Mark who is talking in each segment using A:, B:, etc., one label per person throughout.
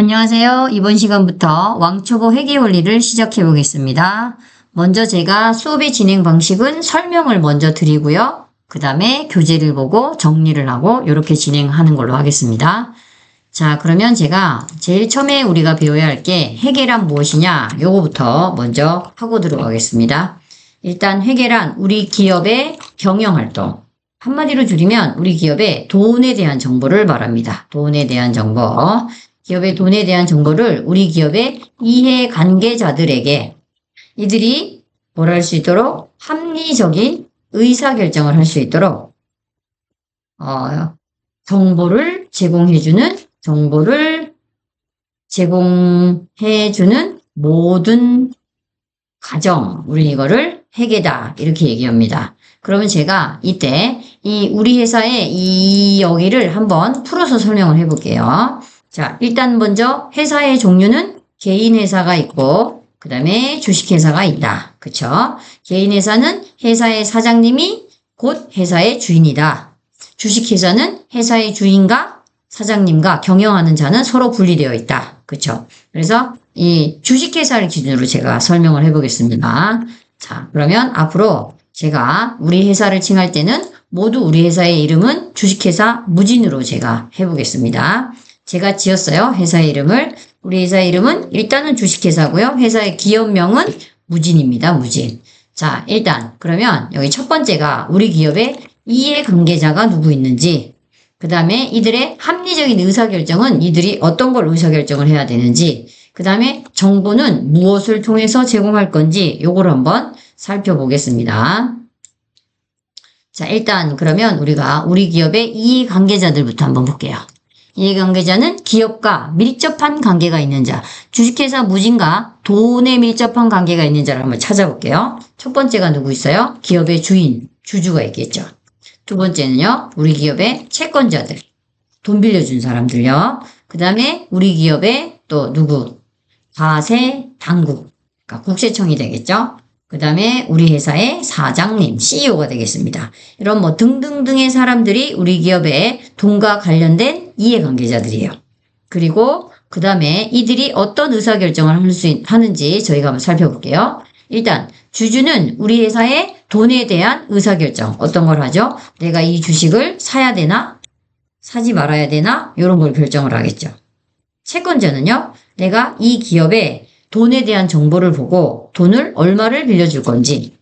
A: 안녕하세요. 이번 시간부터 왕초보 회계 원리를 시작해 보겠습니다. 먼저 제가 수업의 진행 방식은 설명을 먼저 드리고요. 그 다음에 교재를 보고 정리를 하고 이렇게 진행하는 걸로 하겠습니다. 자, 그러면 제가 제일 처음에 우리가 배워야 할 게 회계란 무엇이냐 요거부터 먼저 하고 들어가겠습니다. 일단 회계란 우리 기업의 경영활동, 한마디로 줄이면 우리 기업의 돈에 대한 정보를 말합니다. 돈에 대한 정보. 기업의 돈에 대한 정보를 우리 기업의 이해관계자들에게 이들이 뭘 할 수 있도록 합리적인 의사결정을 할 수 있도록 정보를 제공해주는 모든 과정, 우리 이거를 회계다 이렇게 얘기합니다. 그러면 제가 이때 우리 회사의 여기를 한번 풀어서 설명을 해볼게요. 자, 일단 먼저 회사의 종류는 개인 회사가 있고 그 다음에 주식회사가 있다. 그쵸? 개인 회사는 회사의 사장님이 곧 회사의 주인이다. 주식회사는 회사의 주인과 사장님과 경영하는 자는 서로 분리되어 있다. 그쵸? 그래서 이 주식회사를 기준으로 제가 설명을 해보겠습니다. 자, 그러면 앞으로 제가 우리 회사를 칭할 때는 모두 우리 회사의 이름은 주식회사 무진으로 제가 해보겠습니다. 제가 지었어요. 회사의 이름을. 우리 회사의 이름은 일단은 주식회사고요. 회사의 기업명은 무진입니다. 무진. 자, 일단 그러면 여기 첫 번째가 우리 기업의 이해관계자가 누구 있는지, 그 다음에 이들의 합리적인 의사결정은 이들이 어떤 걸 의사결정을 해야 되는지, 그 다음에 정보는 무엇을 통해서 제공할 건지 요걸 한번 살펴보겠습니다. 자, 일단 그러면 우리가 우리 기업의 이해관계자들부터 한번 볼게요. 이해관계자는 기업과 밀접한 관계가 있는 자, 주식회사 무진과 돈에 밀접한 관계가 있는 자를 한번 찾아볼게요. 첫 번째가 누구 있어요? 기업의 주인, 주주가 있겠죠. 두 번째는요, 우리 기업의 채권자들, 돈 빌려준 사람들요. 그 다음에 우리 기업의 또 누구? 과세 당국, 그러니까 국세청이 되겠죠. 그 다음에 우리 회사의 사장님, CEO가 되겠습니다. 이런 뭐 등등등의 사람들이 우리 기업의 돈과 관련된 이해관계자들이에요. 그리고 그 다음에 이들이 어떤 의사결정을 하는지 저희가 한번 살펴볼게요. 일단 주주는 우리 회사의 돈에 대한 의사결정, 어떤 걸 하죠? 내가 이 주식을 사야 되나? 사지 말아야 되나? 이런 걸 결정을 하겠죠. 채권자는요, 내가 이 기업에 돈에 대한 정보를 보고 돈을 얼마를 빌려줄 건지,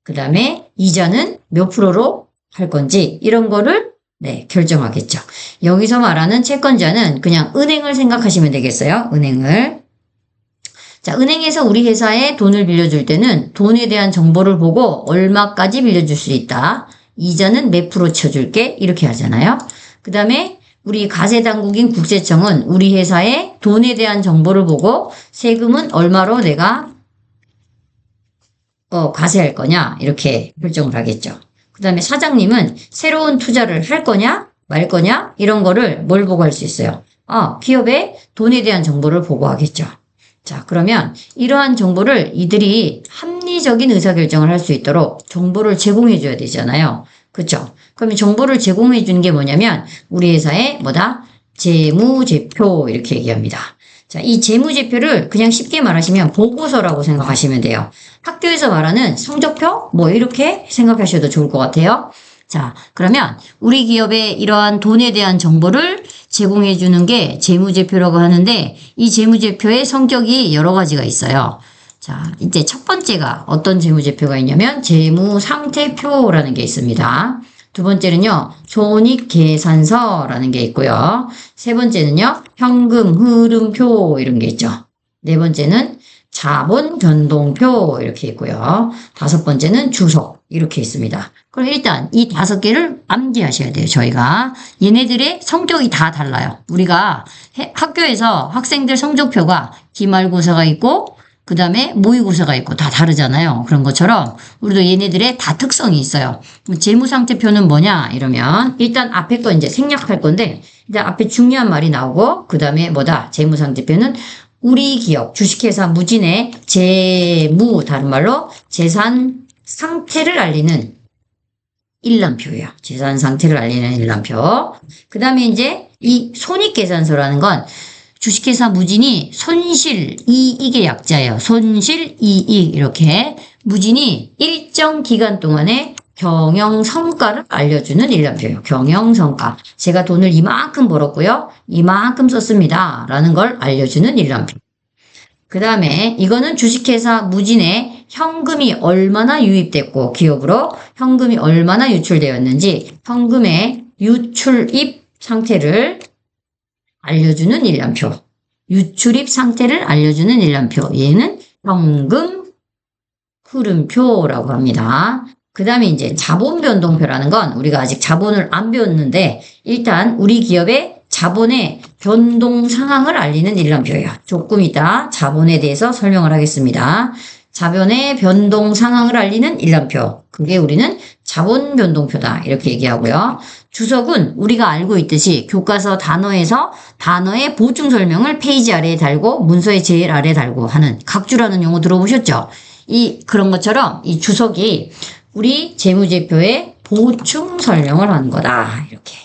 A: 그 다음에 이자는 몇 프로로 할 건지 이런 거를 결정하겠죠. 여기서 말하는 채권자는 그냥 은행을 생각하시면 되겠어요. 은행을. 자, 은행에서 우리 회사에 돈을 빌려줄 때는 돈에 대한 정보를 보고 얼마까지 빌려줄 수 있다. 이자는 몇 프로 쳐줄게 이렇게 하잖아요. 그 다음에 우리 과세당국인 국세청은 우리 회사의 돈에 대한 정보를 보고 세금은 얼마로 내가 과세할 거냐 이렇게 결정을 하겠죠. 그 다음에 사장님은 새로운 투자를 할 거냐 말 거냐 이런 거를 뭘 보고 할 수 있어요. 기업의 돈에 대한 정보를 보고 하겠죠. 자, 그러면 이러한 정보를 이들이 합리적인 의사결정을 할 수 있도록 정보를 제공해 줘야 되잖아요. 그렇죠? 그러면 정보를 제공해 주는 게 뭐냐면 우리 회사의 재무제표 이렇게 얘기합니다. 자, 이 재무제표를 그냥 쉽게 말하시면 보고서라고 생각하시면 돼요. 학교에서 말하는 성적표 뭐 이렇게 생각하셔도 좋을 것 같아요. 자, 그러면 우리 기업의 이러한 돈에 대한 정보를 제공해 주는 게 재무제표라고 하는데 이 재무제표의 성격이 여러 가지가 있어요. 자, 이제 첫 번째가 어떤 재무제표가 있냐면 재무상태표라는 게 있습니다. 두 번째는요, 손익계산서라는 게 있고요. 세 번째는요, 현금 흐름표 이런 게 있죠. 네 번째는 자본변동표 이렇게 있고요. 다섯 번째는 주석 이렇게 있습니다. 그럼 일단 이 5개를 암기하셔야 돼요. 저희가 얘네들의 성격이 다 달라요. 우리가 학교에서 학생들 성적표가 기말고사가 있고 그 다음에 모의고사가 있고 다 다르잖아요. 그런 것처럼 우리도 얘네들의 다 특성이 있어요. 재무상태표는 뭐냐 이러면 일단 앞에 거 이제 생략할 건데 이제 앞에 중요한 말이 나오고 그 다음에 재무상태표는 우리 기업 주식회사 무진의 재무, 다른 말로 재산 상태를 알리는 일람표예요. 재산 상태를 알리는 일람표. 그 다음에 이제 이 손익계산서라는 건 주식회사 무진이 손실, 이익의 약자예요. 손실, 이익 이렇게 무진이 일정 기간 동안에 경영성과를 알려주는 일람표예요. 경영성과. 제가 돈을 이만큼 벌었고요. 이만큼 썼습니다. 라는 걸 알려주는 일람표. 그 다음에 이거는 주식회사 무진에 현금이 얼마나 유입됐고 기업으로 현금이 얼마나 유출되었는지 현금의 유출입 상태를 알려주는 일람표. 유출입 상태를 알려주는 일람표. 얘는 현금 흐름표라고 합니다. 그 다음에 이제 자본 변동표라는 건 우리가 아직 자본을 안 배웠는데 일단 우리 기업의 자본의 변동 상황을 알리는 일람표예요. 조금 이따 자본에 대해서 설명을 하겠습니다. 자본의 변동 상황을 알리는 일람표. 그게 우리는 자본 변동표다. 이렇게 얘기하고요. 주석은 우리가 알고 있듯이 교과서 단어에서 단어의 보충 설명을 페이지 아래에 달고 문서의 제일 아래에 달고 하는 각주라는 용어 들어보셨죠? 그런 것처럼 이 주석이 우리 재무제표에 보충 설명을 하는 거다. 이렇게.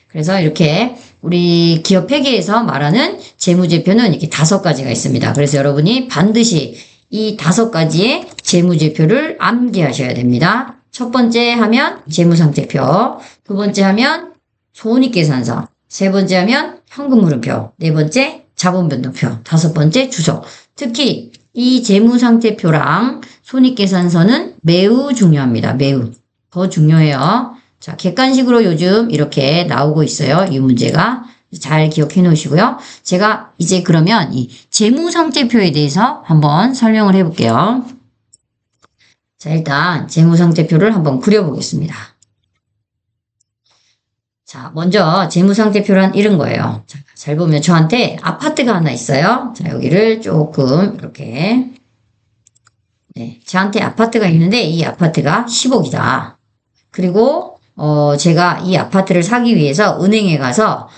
A: 그래서 이렇게 우리 기업 회계에서 말하는 재무제표는 이렇게 5가지가 있습니다. 그래서 여러분이 반드시 이 5가지의 재무제표를 암기하셔야 됩니다. 첫 번째 하면 재무상태표, 두 번째 하면 손익계산서, 세 번째 하면 현금흐름표, 네 번째 자본변동표, 5번째 주석. 특히 이 재무상태표랑 손익계산서는 매우 중요합니다. 매우. 더 중요해요. 자, 객관식으로 요즘 이렇게 나오고 있어요. 이 문제가. 잘 기억해 놓으시고요. 제가 이제 그러면 이 재무상태표에 대해서 한번 설명을 해 볼게요. 자, 일단 재무상태표를 한번 그려보겠습니다. 자, 먼저 재무상태표란 이런 거예요. 자, 잘 보면 저한테 아파트가 하나 있어요. 자, 여기를 조금 이렇게 네, 저한테 아파트가 있는데 이 아파트가 10억이다. 그리고 제가 이 아파트를 사기 위해서 은행에 가서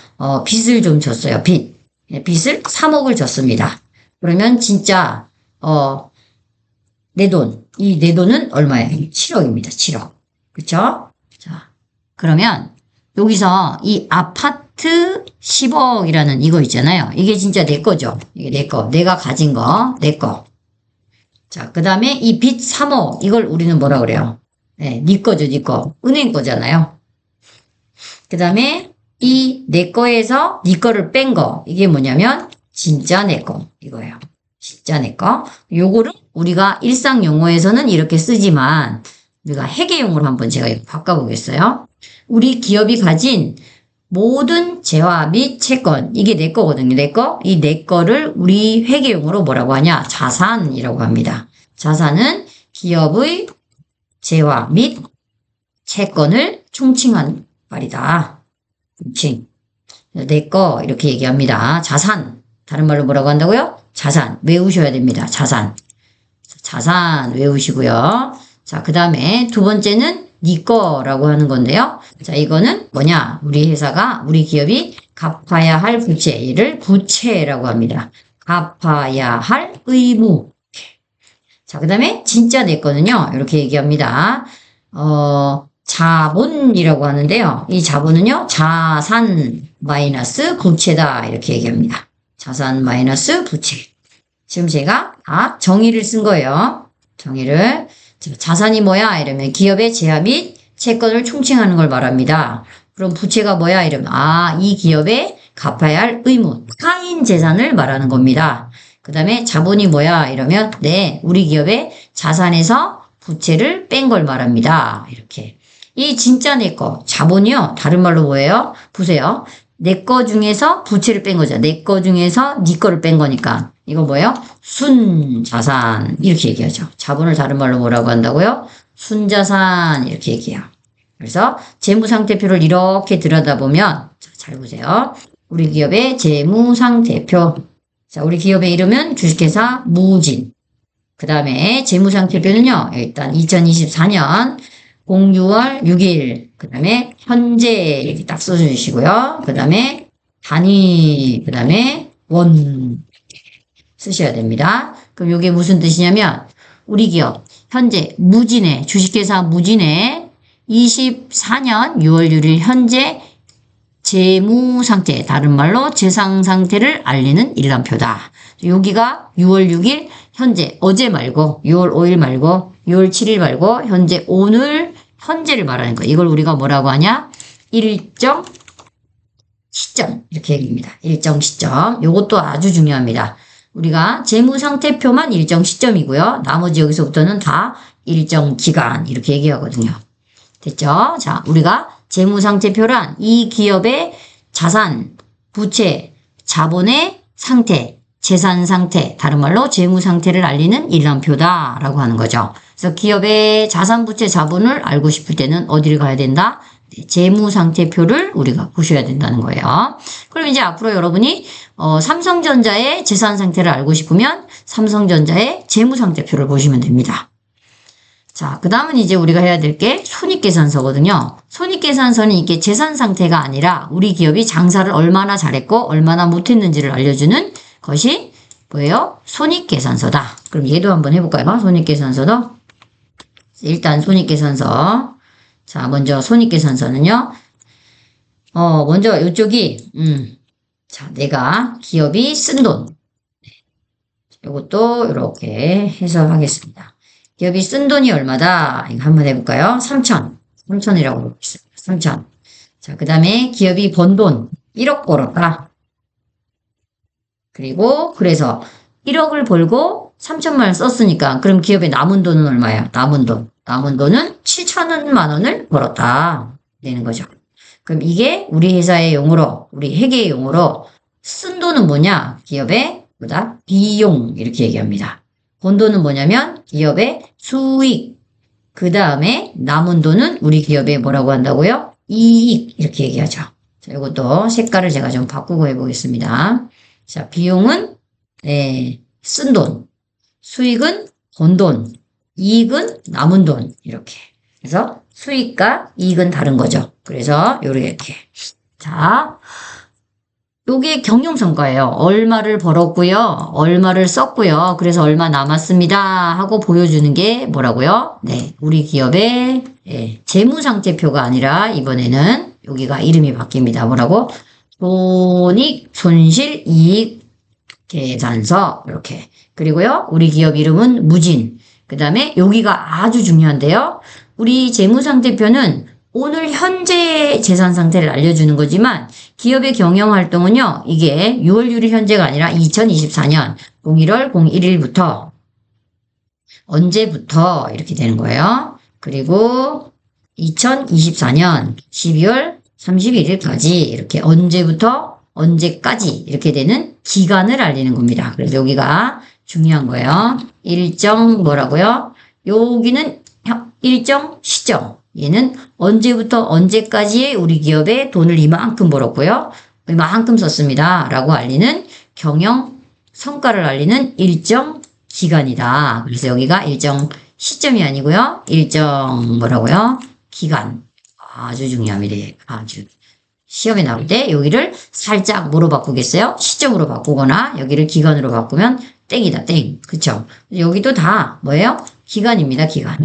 A: 빚을 좀 졌어요. 빚을 3억을 졌습니다. 그러면 진짜 내 돈은 얼마예요? 7억입니다. 7억. 그쵸? 자, 그러면 여기서 이 아파트 10억이라는 이거 있잖아요. 이게 진짜 내 거죠. 이게 내 거. 내가 가진 거. 내 거. 자, 그 다음에 이 빚 3억. 이걸 우리는 뭐라 그래요? 네, 네 거죠, 네 거. 은행 거잖아요. 그 다음에 이 내 거에서 네 거를 뺀 거. 이게 뭐냐면 진짜 내 거. 이거예요. 진짜 내 거. 요거를 우리가 일상 용어에서는 이렇게 쓰지만 우리가 회계용으로 한번 제가 이거 바꿔보겠어요. 우리 기업이 가진 모든 재화 및 채권. 이게 내 거거든요. 내 거. 이 내 거를 우리 회계용어로 뭐라고 하냐? 자산이라고 합니다. 자산은 기업의 재화 및 채권을 총칭한 말이다. 총칭. 내 거 이렇게 얘기합니다. 자산. 다른 말로 뭐라고 한다고요? 자산. 외우셔야 됩니다. 자산. 자산 외우시고요. 자, 그 다음에 두 번째는 네 거라고 하는 건데요. 자, 이거는 뭐냐? 우리 회사가, 우리 기업이 갚아야 할 부채. 이를 부채라고 합니다. 갚아야 할 의무. 자, 그 다음에 진짜 내 거는요. 이렇게 얘기합니다. 자본이라고 하는데요. 이 자본은요. 자산 마이너스 부채다. 이렇게 얘기합니다. 자산 마이너스 부채. 지금 제가 다 정의를 쓴 거예요. 정의를. 자산이 뭐야? 이러면 기업의 재화 및 채권을 총칭하는 걸 말합니다. 그럼 부채가 뭐야? 이러면 이 기업의 갚아야 할 의무, 타인 재산을 말하는 겁니다. 그 다음에 자본이 뭐야? 이러면 네, 우리 기업의 자산에서 부채를 뺀 걸 말합니다. 이렇게. 이 진짜 내 거, 자본이요. 다른 말로 뭐예요? 보세요. 내 거 중에서 부채를 뺀 거죠. 내 거 중에서 네 거를 뺀 거니까. 이거 뭐예요? 순자산. 이렇게 얘기하죠. 자본을 다른 말로 뭐라고 한다고요? 순자산. 이렇게 얘기해요. 그래서 재무상태표를 이렇게 들여다보면, 잘 보세요. 우리 기업의 재무상태표. 자, 우리 기업의 이름은 주식회사 무진. 그 다음에 재무상태표는요, 일단 2024년 06월 6일. 그 다음에 현재 이렇게 딱 써주시고요. 그 다음에 단위, 그 다음에 원 쓰셔야 됩니다. 그럼 이게 무슨 뜻이냐면 우리 기업 현재 무진의 주식회사 무진의 24년 6월 6일 현재 재무 상태, 다른 말로 재산 상태를 알리는 일람표다. 여기가 6월 6일 현재, 어제 말고 6월 5일 말고 6월 7일 말고 현재, 오늘 현재를 말하는 거. 이걸 우리가 뭐라고 하냐? 일정 시점, 이렇게 얘기합니다. 일정 시점. 요것도 아주 중요합니다. 우리가 재무상태표만 일정 시점이고요. 나머지 여기서부터는 다 일정 기간, 이렇게 얘기하거든요. 됐죠? 자, 우리가 재무상태표란 이 기업의 자산, 부채, 자본의 상태, 재산 상태, 다른 말로 재무 상태를 알리는 일람표다라고 하는 거죠. 그래서 기업의 자산, 부채, 자본을 알고 싶을 때는 어디를 가야 된다? 네, 재무상태표를 우리가 보셔야 된다는 거예요. 그럼 이제 앞으로 여러분이 삼성전자의 재산 상태를 알고 싶으면 삼성전자의 재무상태표를 보시면 됩니다. 자, 그 다음은 이제 우리가 해야 될 게 손익계산서거든요. 손익계산서는 이게 재산 상태가 아니라 우리 기업이 장사를 얼마나 잘했고 얼마나 못했는지를 알려주는 것이 뭐예요? 손익계산서다. 그럼 얘도 한번 해볼까요? 손익계산서도. 일단 손익계산서. 자, 먼저 손익계산서는요. 먼저 이쪽이 자, 내가 기업이 쓴 돈. 이것도 이렇게 해석하겠습니다. 기업이 쓴 돈이 얼마다? 이거 한번 해볼까요? 3천이라고 해보겠습니다. 3천. 자, 그 다음에 기업이 번 돈 1억 벌었다. 그리고 그래서 1억을 벌고 3천만 원 썼으니까 그럼 기업에 남은 돈은 얼마예요? 남은 돈은 7천만 원을 벌었다. 되는 거죠. 그럼 이게 우리 회사의 용어로, 우리 회계의 용어로 쓴 돈은 뭐냐? 기업의 뭐다? 비용, 이렇게 얘기합니다. 번 돈은 뭐냐면 기업의 수익, 그 다음에 남은 돈은 우리 기업의 뭐라고 한다고요? 이익, 이렇게 얘기하죠. 자, 이것도 색깔을 제가 좀 바꾸고 해보겠습니다. 자, 비용은 쓴 돈, 수익은 번 돈, 이익은 남은 돈, 이렇게. 그래서 수익과 이익은 다른 거죠. 그래서 요렇게. 자, 요게 경영성과예요. 얼마를 벌었고요. 얼마를 썼고요. 그래서 얼마 남았습니다 하고 보여주는 게 뭐라고요? 네, 우리 기업의 재무상태표가 아니라 이번에는 여기가 이름이 바뀝니다. 뭐라고? 손익, 손실, 이익 계산서, 이렇게. 그리고요, 우리 기업 이름은 무진. 그 다음에 여기가 아주 중요한데요. 우리 재무상태표는 오늘 현재 재산 상태를 알려주는 거지만 기업의 경영활동은요. 이게 6월 6일 현재가 아니라 2024년 01월 01일부터 언제부터 이렇게 되는 거예요. 그리고 2024년 12월 31일까지 이렇게 언제부터 언제까지 이렇게 되는 기간을 알리는 겁니다. 그래서 여기가 중요한 거예요. 일정 뭐라고요? 여기는 일정 시점. 얘는 언제부터 언제까지의 우리 기업에 돈을 이만큼 벌었고요. 이만큼 썼습니다. 라고 알리는 경영 성과를 알리는 일정 기간이다. 그래서 여기가 일정 시점이 아니고요. 일정 뭐라고요? 기간. 아주 중요합니다. 아주. 시험에 나올 때 여기를 살짝 뭐로 바꾸겠어요? 시점으로 바꾸거나 여기를 기간으로 바꾸면 땡이다. 땡. 그쵸? 여기도 다 뭐예요? 기간입니다. 기간.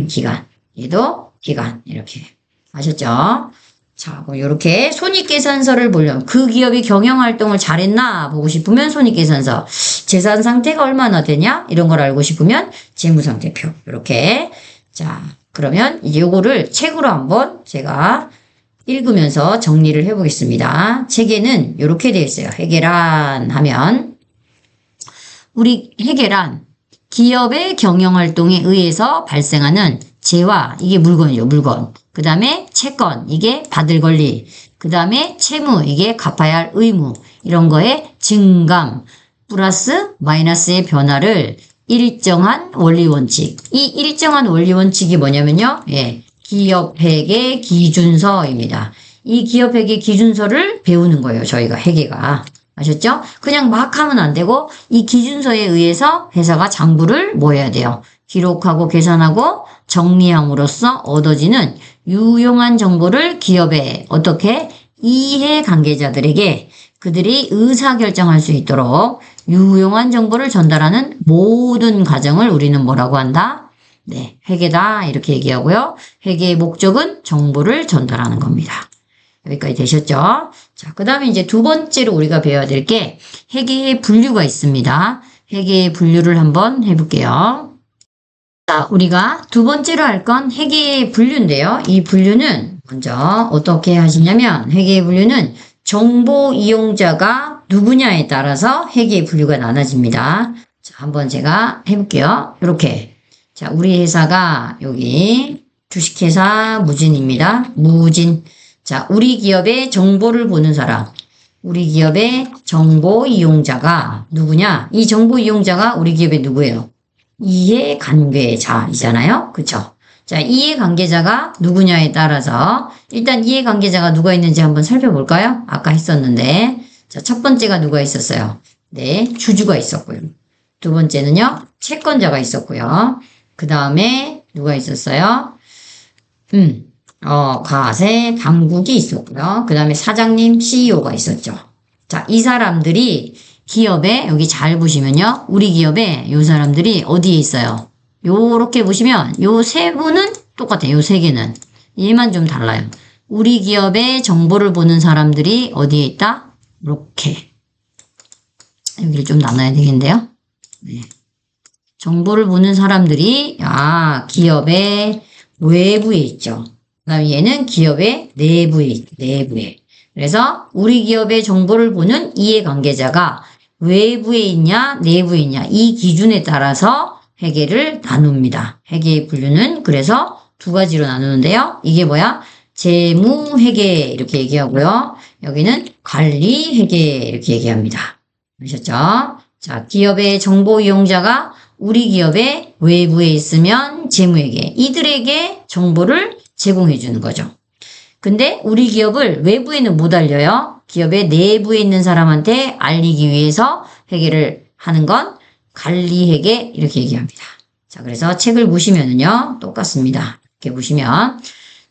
A: 얘도 기간. 이렇게. 아셨죠? 자, 그럼 이렇게 손익계산서를 보려면 그 기업이 경영활동을 잘했나 보고 싶으면 손익계산서. 재산 상태가 얼마나 되냐? 이런 걸 알고 싶으면 재무상태표. 이렇게. 자, 그러면 이제 요거를 책으로 한번 제가 읽으면서 정리를 해보겠습니다. 책에는 이렇게 되어 있어요. 회계란 하면 우리 회계란 기업의 경영활동에 의해서 발생하는 재화, 이게 물건이죠. 물건. 그 다음에 채권, 이게 받을 권리. 그 다음에 채무, 이게 갚아야 할 의무. 이런 거에 증감, 플러스 마이너스의 변화를 일정한 원리원칙. 이 일정한 원리원칙이 뭐냐면요. 기업회계 기준서입니다. 이 기업회계 기준서를 배우는 거예요. 저희가 회계가. 아셨죠? 그냥 막 하면 안 되고 이 기준서에 의해서 회사가 장부를 뭐 해야 돼요? 기록하고 계산하고 정리함으로써 얻어지는 유용한 정보를 기업에 어떻게 이해관계자들에게 그들이 의사결정할 수 있도록 유용한 정보를 전달하는 모든 과정을 우리는 뭐라고 한다? 네, 회계다 이렇게 얘기하고요. 회계의 목적은 정보를 전달하는 겁니다. 여기까지 되셨죠? 자, 그 다음에 이제 두 번째로 우리가 배워야 될 게 회계의 분류가 있습니다. 회계의 분류를 한번 해볼게요. 자, 우리가 두 번째로 할 건 회계의 분류인데요. 이 분류는 먼저 어떻게 하시냐면 회계의 분류는 정보 이용자가 누구냐에 따라서 회계의 분류가 나눠집니다. 자, 한번 제가 해볼게요. 이렇게. 자, 우리 회사가 여기 주식회사 무진입니다. 무진. 자, 우리 기업의 정보를 보는 사람. 우리 기업의 정보 이용자가 누구냐? 이 정보 이용자가 우리 기업의 누구예요? 이해관계자이잖아요. 그쵸? 자, 이해관계자가 누구냐에 따라서 일단 이해관계자가 누가 있는지 한번 살펴볼까요? 아까 했었는데. 자, 첫 번째가 누가 있었어요? 네, 주주가 있었고요. 두 번째는요, 채권자가 있었고요. 그 다음에 누가 있었어요? 과세 당국이 있었고요. 그 다음에 사장님, CEO가 있었죠. 자, 이 사람들이 기업에, 여기 잘 보시면요. 우리 기업에 이 사람들이 어디에 있어요? 요렇게 보시면 요 세 분은 똑같아요. 요 세 개는. 얘만 좀 달라요. 우리 기업의 정보를 보는 사람들이 어디에 있다? 이렇게. 여기를 좀 나눠야 되겠는데요. 네. 정보를 보는 사람들이, 기업의 외부에 있죠. 그 다음에 얘는 기업의 내부에. 그래서 우리 기업의 정보를 보는 이해관계자가 외부에 있냐, 내부에 있냐, 이 기준에 따라서 회계를 나눕니다. 회계의 분류는 그래서 두 가지로 나누는데요. 이게 뭐야? 재무회계 이렇게 얘기하고요. 여기는 관리회계 이렇게 얘기합니다. 아셨죠? 자, 기업의 정보 이용자가 우리 기업의 외부에 있으면 재무회계. 이들에게 정보를 제공해 주는 거죠. 근데 우리 기업을 외부에는 못 알려요. 기업의 내부에 있는 사람한테 알리기 위해서 회계를 하는 건 관리회계 이렇게 얘기합니다. 자, 그래서 책을 보시면은요, 똑같습니다. 이렇게 보시면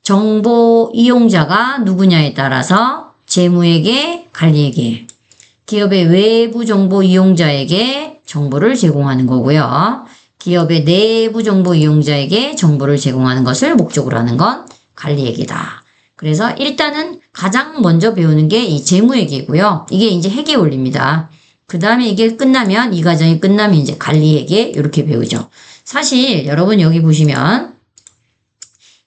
A: 정보 이용자가 누구냐에 따라서 재무회계, 관리회계, 기업의 외부 정보 이용자에게 정보를 제공하는 거고요. 기업의 내부 정보 이용자에게 정보를 제공하는 것을 목적으로 하는 건 관리회계다. 그래서 일단은 가장 먼저 배우는 게 이 재무회계고요. 이게 이제 회계 원리입니다. 그 다음에 이게 끝나면, 이 과정이 끝나면 이제 관리회계 이렇게 배우죠. 사실 여러분 여기 보시면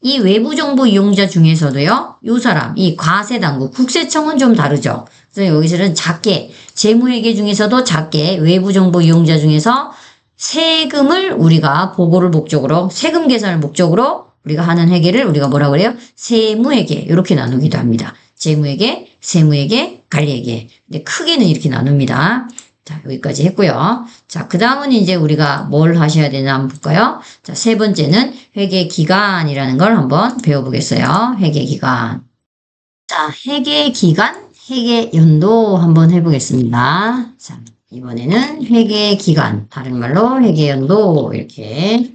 A: 이 외부 정보 이용자 중에서도요, 요 사람, 이 과세당국, 국세청은 좀 다르죠. 그래서 여기서는 작게, 재무회계 중에서도 작게 외부 정보 이용자 중에서 세금을 우리가 보고를 목적으로, 세금 계산을 목적으로 우리가 하는 회계를 우리가 뭐라고 그래요? 세무회계 이렇게 나누기도 합니다. 재무회계, 세무회계, 관리회계. 근데 크게는 이렇게 나눕니다. 자, 여기까지 했고요. 자, 그 다음은 이제 우리가 뭘 하셔야 되나 한번 볼까요? 자, 세 번째는 회계기간이라는 걸 한번 배워보겠어요. 회계기간. 자, 회계기간, 회계연도 한번 해보겠습니다. 자, 이번에는 회계기간, 다른 말로 회계연도 이렇게.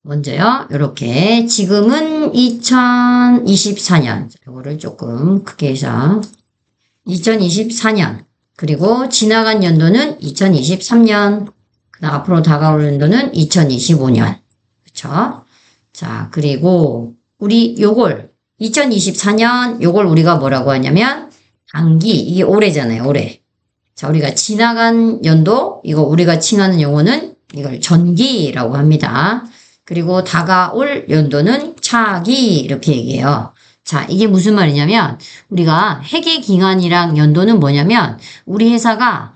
A: 먼저요, 이렇게 지금은 2024년, 이거를 조금 크게 해서 2024년, 그리고 지나간 연도는 2023년, 그다음 앞으로 다가올 연도는 2025년, 그쵸? 자, 그리고 우리 요걸 2024년 요걸 우리가 뭐라고 하냐면 단기, 이게 올해잖아요, 올해. 자, 우리가 지나간 연도, 이거 우리가 칭하는 용어는 이걸 전기라고 합니다. 그리고 다가올 연도는 차기 이렇게 얘기해요. 자, 이게 무슨 말이냐면 우리가 회계기간이랑 연도는 뭐냐면 우리 회사가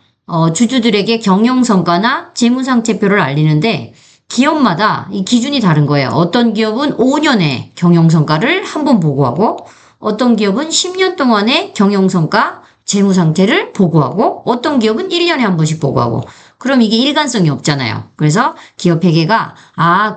A: 주주들에게 경영성과나 재무상태표를 알리는데 기업마다 이 기준이 다른 거예요. 어떤 기업은 5년의 경영성과를 한 번 보고하고 어떤 기업은 10년 동안의 경영성과 재무상태를 보고하고 어떤 기업은 1년에 한 번씩 보고하고 그럼 이게 일관성이 없잖아요. 그래서 기업 회계가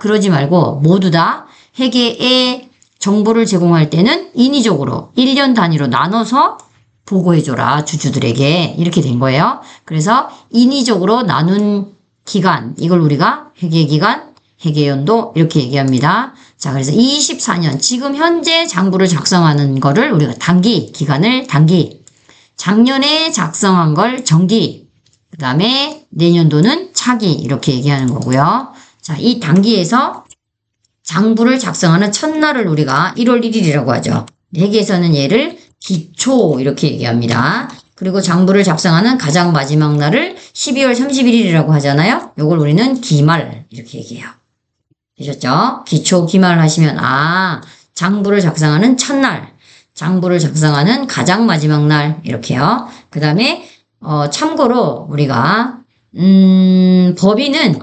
A: 그러지 말고 모두 다 회계의 정보를 제공할 때는 인위적으로 1년 단위로 나눠서 보고해줘라 주주들에게 이렇게 된 거예요. 그래서 인위적으로 나눈 기간 이걸 우리가 회계기간, 회계연도 이렇게 얘기합니다. 자, 그래서 24년 지금 현재 장부를 작성하는 거를 우리가 단기, 기간을 단기, 작년에 작성한 걸 정기, 그 다음에 내년도는 차기 이렇게 얘기하는 거고요. 자, 이 단기에서 장부를 작성하는 첫날을 우리가 1월 1일이라고 하죠. 회계에서는 얘를 기초 이렇게 얘기합니다. 그리고 장부를 작성하는 가장 마지막 날을 12월 31일이라고 하잖아요. 요걸 우리는 기말 이렇게 얘기해요. 되셨죠? 기초 기말 하시면 장부를 작성하는 첫날, 장부를 작성하는 가장 마지막 날 이렇게요. 그 다음에 참고로 우리가 법인은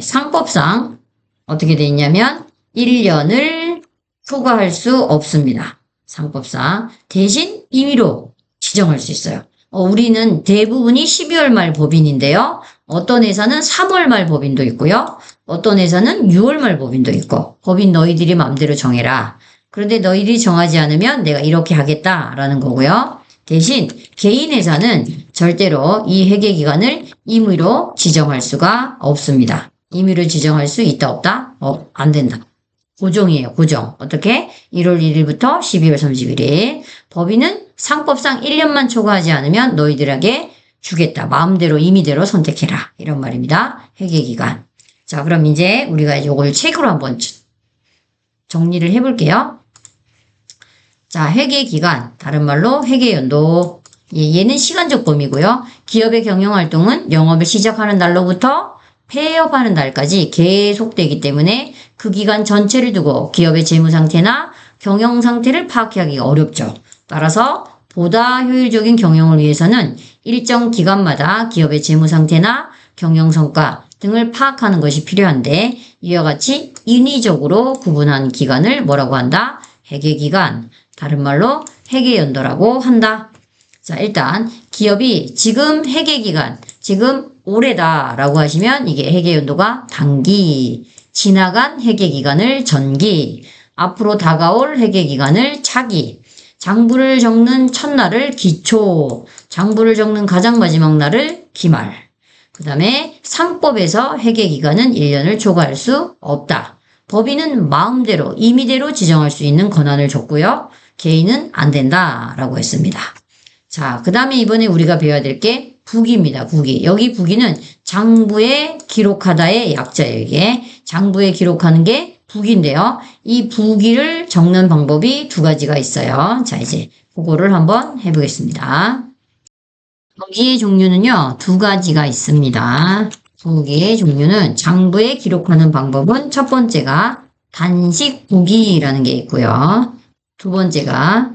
A: 상법상 어떻게 돼 있냐면 1년을 초과할 수 없습니다. 상법상. 대신 임의로 지정할 수 있어요. 우리는 대부분이 12월 말 법인인데요. 어떤 회사는 3월 말 법인도 있고요. 어떤 회사는 6월 말 법인도 있고 법인 너희들이 마음대로 정해라. 그런데 너희들이 정하지 않으면 내가 이렇게 하겠다라는 거고요. 대신 개인 회사는 절대로 이 회계기간을 임의로 지정할 수가 없습니다. 임의로 지정할 수 있다 없다? 안 된다. 고정이에요. 고정. 어떻게? 1월 1일부터 12월 31일. 법인은 상법상 1년만 초과하지 않으면 너희들에게 주겠다. 마음대로 임의대로 선택해라. 이런 말입니다. 회계기간. 자, 그럼 이제 우리가 이걸 책으로 한번 정리를 해볼게요. 자, 회계기간. 다른 말로 회계연도. 얘는 시간적 범위고요. 기업의 경영활동은 영업을 시작하는 날로부터 폐업하는 날까지 계속되기 때문에 그 기간 전체를 두고 기업의 재무상태나 경영상태를 파악하기가 어렵죠. 따라서 보다 효율적인 경영을 위해서는 일정 기간마다 기업의 재무상태나 경영성과 등을 파악하는 것이 필요한데 이와 같이 인위적으로 구분한 기간을 뭐라고 한다? 회계기간, 다른 말로 회계연도라고 한다. 자, 일단 기업이 지금 회계기간, 지금 올해다라고 하시면 이게 회계연도가 단기, 지나간 회계기간을 전기, 앞으로 다가올 회계기간을 차기, 장부를 적는 첫날을 기초, 장부를 적는 가장 마지막 날을 기말. 그 다음에 상법에서 회계기간은 1년을 초과할 수 없다. 법인은 마음대로, 임의대로 지정할 수 있는 권한을 줬고요. 개인은 안 된다라고 했습니다. 자, 그 다음에 이번에 우리가 배워야 될 게 부기입니다. 부기. 여기 부기는 장부에 기록하다의 약자예요. 이게 장부에 기록하는 게 부기인데요. 이 부기를 적는 방법이 두 가지가 있어요. 자, 이제 그거를 한번 해보겠습니다. 부기의 종류는요, 두 가지가 있습니다. 부기의 종류는 장부에 기록하는 방법은 첫 번째가 단식 부기라는 게 있고요. 두 번째가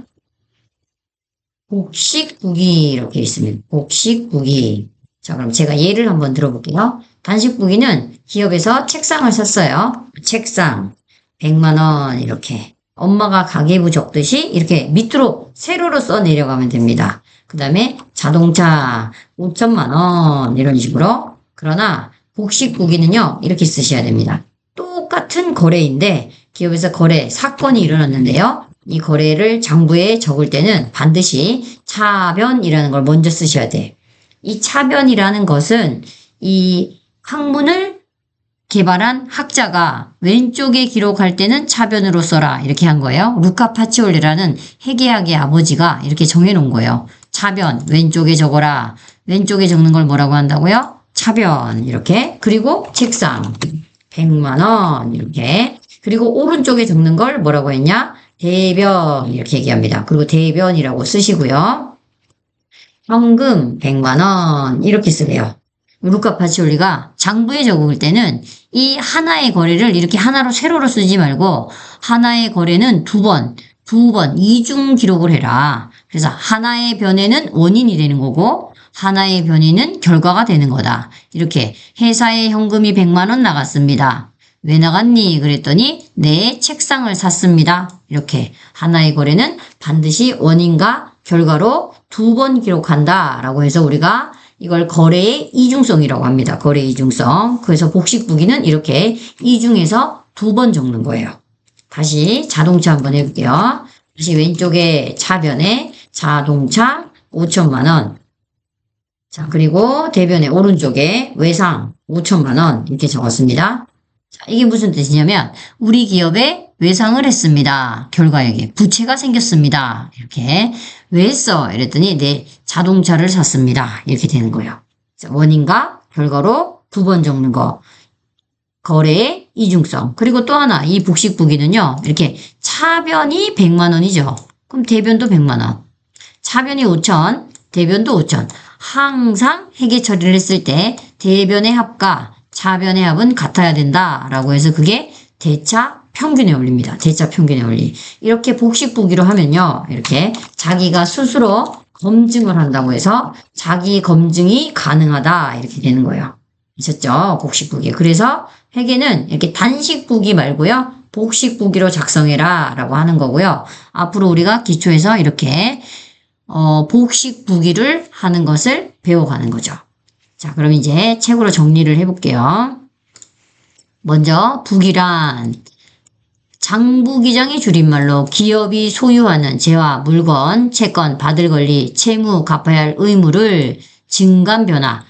A: 복식 부기 이렇게 있습니다. 복식 부기. 자, 그럼 제가 예를 한번 들어볼게요. 단식 부기는 기업에서 책상을 샀어요. 책상 100만 원 이렇게 엄마가 가계부 적듯이 이렇게 밑으로 세로로 써 내려가면 됩니다. 그 다음에 자동차 5천만 원 이런 식으로. 그러나 복식 부기는요 이렇게 쓰셔야 됩니다. 똑같은 거래인데 기업에서 거래 사건이 일어났는데요. 이 거래를 장부에 적을 때는 반드시 차변이라는 걸 먼저 쓰셔야 돼. 이 차변이라는 것은 이 학문을 개발한 학자가 왼쪽에 기록할 때는 차변으로 써라 이렇게 한 거예요. 루카 파치올리라는 회계학의 아버지가 이렇게 정해놓은 거예요. 차변 왼쪽에 적어라. 왼쪽에 적는 걸 뭐라고 한다고요? 차변 이렇게. 그리고 책상 100만 원 이렇게. 그리고 오른쪽에 적는 걸 뭐라고 했냐? 대변 이렇게 얘기합니다. 그리고 대변이라고 쓰시고요. 현금 100만 원 이렇게 쓰래요. 루카 파치올리가 장부에 적을 때는 이 하나의 거래를 이렇게 하나로 세로로 쓰지 말고 하나의 거래는 두 번 이중 기록을 해라. 그래서 하나의 변에는 원인이 되는 거고 하나의 변이는 결과가 되는 거다. 이렇게 회사에 현금이 100만 원 나갔습니다. 왜 나갔니? 그랬더니 내 책상을 샀습니다. 이렇게 하나의 거래는 반드시 원인과 결과로 두 번 기록한다 라고 해서 우리가 이걸 거래의 이중성이라고 합니다. 거래 이중성. 그래서 복식 부기는 이렇게 이중해서 두 번 적는 거예요. 다시 자동차 한번 해볼게요. 다시 왼쪽에 차변에 자동차 5천만 원. 자, 그리고 대변에 오른쪽에 외상 5천만 원 이렇게 적었습니다. 자, 이게 무슨 뜻이냐면 우리 기업에 외상을 했습니다. 결과액에 부채가 생겼습니다. 이렇게 왜 했어? 이랬더니 내 자동차를 샀습니다. 이렇게 되는 거예요. 자, 원인과 결과로 두 번 적는 거. 거래의 이중성. 그리고 또 하나, 이 복식부기는요, 이렇게 차변이 100만 원이죠. 그럼 대변도 100만 원. 차변이 5천, 대변도 5천. 항상 회계 처리를 했을 때 대변의 합과 차변의 합은 같아야 된다라고 해서 그게 대차 평균의 원리입니다. 대차 평균의 원리. 이렇게 복식부기로 하면요, 이렇게 자기가 스스로 검증을 한다고 해서 자기 검증이 가능하다 이렇게 되는 거예요. 아셨죠? 복식부기. 그래서 회계는 이렇게 단식부기 말고요, 복식부기로 작성해라 라고 하는 거고요. 앞으로 우리가 기초에서 이렇게 복식부기를 하는 것을 배워가는 거죠. 자, 그럼 이제 책으로 정리를 해볼게요. 먼저 부기란 장부기장의 줄임말로 기업이 소유하는 재화, 물건, 채권, 받을 권리, 채무, 갚아야 할 의무를 증감 변화,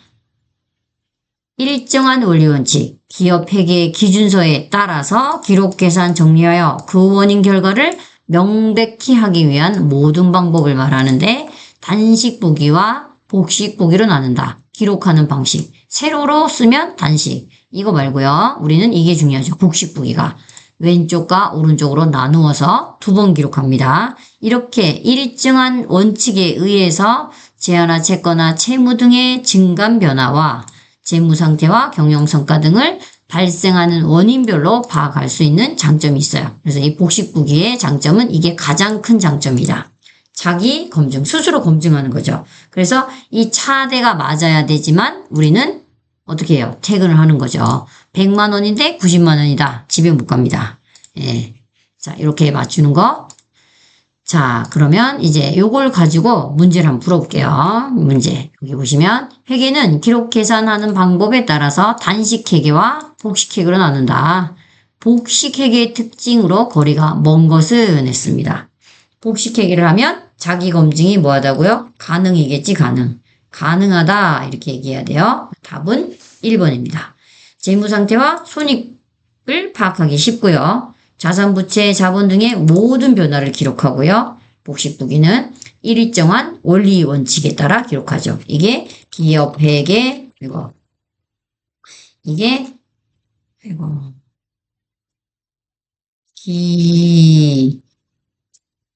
A: 일정한 원리원칙, 기업 회계 기준서에 따라서 기록 계산 정리하여 그 원인 결과를 명백히 하기 위한 모든 방법을 말하는데 단식부기와 복식부기로 나눈다. 기록하는 방식. 세로로 쓰면 단식. 이거 말고요. 우리는 이게 중요하죠. 복식부기가. 왼쪽과 오른쪽으로 나누어서 2번 기록합니다. 이렇게 일정한 원칙에 의해서 재화나 채권이나 채무 등의 증감 변화와 재무 상태와 경영 성과 등을 발생하는 원인별로 파악할 수 있는 장점이 있어요. 그래서 이 복식부기의 장점은 이게 가장 큰 장점이다. 자기 검증, 스스로 검증하는 거죠. 그래서 이 차대가 맞아야 되지만 우리는 어떻게 해요? 퇴근을 하는 거죠. 100만 원인데 90만 원이다. 집에 못 갑니다. 예. 자, 이렇게 맞추는 거. 자, 그러면 이제 요걸 가지고 문제를 한번 풀어볼게요. 문제. 여기 보시면 회계는 기록 계산하는 방법에 따라서 단식 회계와 복식 회계로 나눈다. 복식 회계의 특징으로 거리가 먼 것은 했습니다. 복식 회계를 하면 자기 검증이 뭐하다고요? 가능이겠지, 가능. 가능하다 이렇게 얘기해야 돼요. 답은 1번입니다. 재무 상태와 손익을 파악하기 쉽고요. 자산, 부채, 자본 등의 모든 변화를 기록하고요. 복식부기는 일정한 원리 원칙에 따라 기록하죠. 이게 기업 회계, 그리고 이게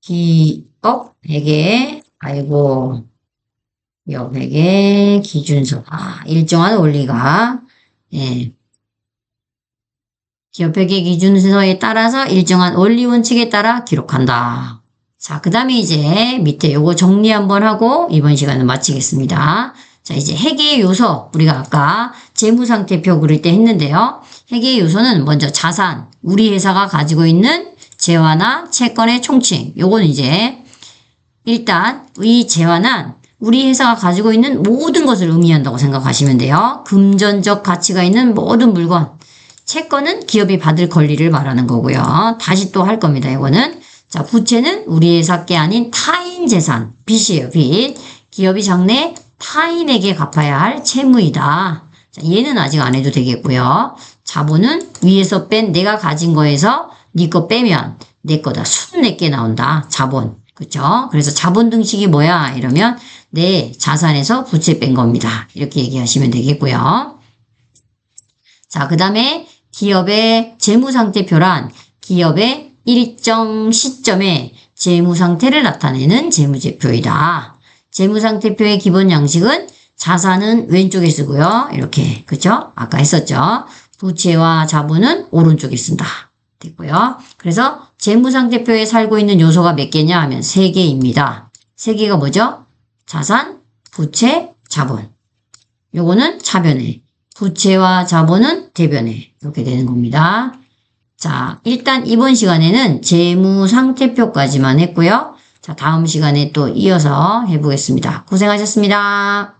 A: 기업 회계, 기업 회계 기준서. 일정한 원리가, 예. 기업 회계 기준서에 따라서 일정한 원리 원칙에 따라 기록한다. 자, 그 다음에 이제 밑에 요거 정리 한번 하고 이번 시간은 마치겠습니다. 자, 이제 회계의 요소. 우리가 아까 재무상태표 그릴 때 했는데요. 회계의 요소는 먼저 자산, 우리 회사가 가지고 있는 재화나 채권의 총칭. 요거는 이제 일단 이 재화는 우리 회사가 가지고 있는 모든 것을 의미한다고 생각하시면 돼요. 금전적 가치가 있는 모든 물건. 채권은 기업이 받을 권리를 말하는 거고요. 다시 또 할 겁니다. 이거는. 자, 부채는 우리 회사 게 아닌 타인 재산, 빚이에요. 빚. 기업이 장래 타인에게 갚아야 할 채무이다. 자, 얘는 아직 안 해도 되겠고요. 자본은 위에서 뺀 내가 가진 거에서 네 거 빼면 내 거다. 순 내게 나온다. 자본. 그렇죠? 그래서 자본 등식이 뭐야? 이러면 내 자산에서 부채 뺀 겁니다. 이렇게 얘기하시면 되겠고요. 자, 그 다음에 기업의 재무상태표란 기업의 일정 시점에 재무상태를 나타내는 재무제표이다. 재무상태표의 기본 양식은 자산은 왼쪽에 쓰고요. 이렇게, 그죠? 아까 했었죠? 부채와 자본은 오른쪽에 쓴다. 됐고요. 그래서 재무상태표에 살고 있는 요소가 몇 개냐 하면 3개입니다. 3개가 뭐죠? 자산, 부채, 자본. 요거는 차변에. 부채와 자본은 대변에 이렇게 되는 겁니다. 자, 일단 이번 시간에는 재무상태표까지만 했고요. 자, 다음 시간에 또 이어서 해보겠습니다. 고생하셨습니다.